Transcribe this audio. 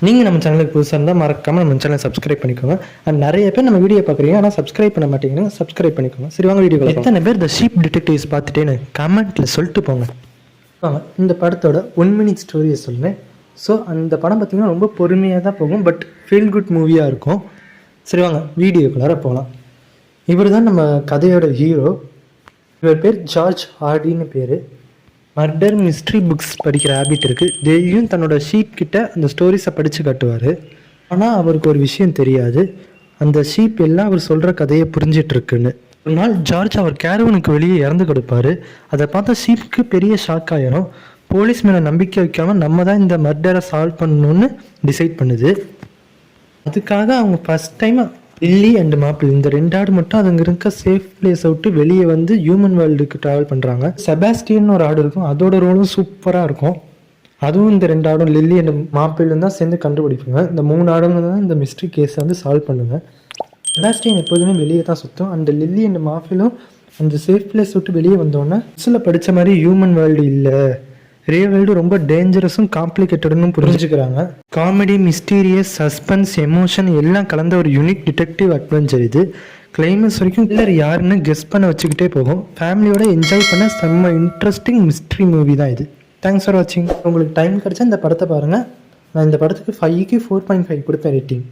நீங்கள் நம்ம சேனலுக்கு புதுசாக இருந்தால் மறக்காமல் நம்ம சேனலை சப்ஸ்கிரைப் பண்ணிக்கோங்க. அண்ட் நிறைய பேர் நம்ம வீடியோ பார்க்குறீங்க, ஆனால் சப்ஸ்கிரைப் பண்ண மாட்டேங்கிறீங்க. சப்ஸ்கிரைப் பண்ணிக்கோங்க. சரி வாங்க வீடியோ. எத்தனை பேர் த ஷீப் டிடெக்டிவ்ஸ் பார்த்துட்டேன்னு கமெண்ட்டில் சொல்லிட்டு போங்க. வாங்க இந்த படத்தோட 1 மினிட் ஸ்டோரியை சொல்லுவேன். ஸோ அந்த படம் பார்த்திங்கன்னா ரொம்ப பொறுமையாக தான் போகும், பட் ஃபீல் குட் மூவியாக இருக்கும். சரி வாங்க வீடியோக்குள்ளார போகலாம். இவர் தான் நம்ம கதையோட ஹீரோ. இவர் பேர் ஜார்ஜ் ஹார்டின்னு பேர். மர்டர் மிஸ்ட்ரி புக்ஸ் படிக்கிற ஹேபிட் இருக்குது. டெய்லியும் தன்னோட ஷீப் கிட்ட அந்த ஸ்டோரிஸை படித்து காட்டுவார். ஆனால் அவருக்கு ஒரு விஷயம் தெரியாது, அந்த ஷீப் எல்லாம் அவர் சொல்கிற கதையை புரிஞ்சிட்ருக்குன்னு. ஒரு நாள் ஜார்ஜ் அவர் கேரவனுக்கு வெளியே இறந்து கொடுப்பாரு. அதை பார்த்தா ஷீப்புக்கு பெரிய ஷாக் ஆயிரும். போலீஸ் மேலே நம்பிக்கை வைக்காமல் நம்ம தான் இந்த மர்டரை சால்வ் பண்ணணுன்னு டிசைட் பண்ணுது. அதுக்காக அவங்க first time Lily and Maple இந்த 2 ஆடு மட்டும் அதுங்க இருக்க சேஃப் பிளேஸை விட்டு வெளியே வந்து ஹியூமன் வேர்ல்டுக்கு ட்ராவல் பண்ணுறாங்க. செபாஸ்டியன் ஒரு ஆடு இருக்கும், அதோட ரோலும் சூப்பராக இருக்கும். அதுவும் இந்த 2 ஆடும் லில்லி அண்ட் மாப்பிள்ளும் தான் சேர்ந்து கண்டுபிடிப்பாங்க. இந்த 3 ஆடுங்க தான் இந்த மிஸ்ட்ரி கேஸை வந்து சால்வ் பண்ணுங்க. செபாஸ்டியன் எப்போதுமே வெளியே தான் சுற்றும். அந்த லில்லி அண்ட் மாப்பிளும் அந்த சேஃப் பிளேஸ் விட்டு வெளியே வந்தோடனே புக்ஸில் படித்த மாதிரி ஹியூமன் வேர்ல்டு இல்லை, ரியல் வேர்ல்டு ரொம்ப டேஞ்சரஸும் காம்ப்ளிகேட்டட்னு புரிஞ்சுக்கிறாங்க. காமெடி, மிஸ்டீரியஸ், சஸ்பென்ஸ், எமோஷன் எல்லாம் கலந்த ஒரு யூனிக் டிடெக்டிவ் அட்வென்ச்சர் இது. கிளைமேக்ஸ் வரைக்கும் கில்லர் யாருன்னு கெஸ் பண்ண வச்சுக்கிட்டே போகும். ஃபேமிலியோட என்ஜாய் பண்ண செம்ம இன்ட்ரெஸ்டிங் மிஸ்ட்ரி மூவி தான் இது. தேங்க்ஸ் ஃபார் வாட்சிங். உங்களுக்கு டைம் கிடச்சா இந்த படத்தை பாருங்கள். நான் இந்த படத்துக்கு 5க்கு 4.5 கொடுப்பேன் ரேட்டிங்.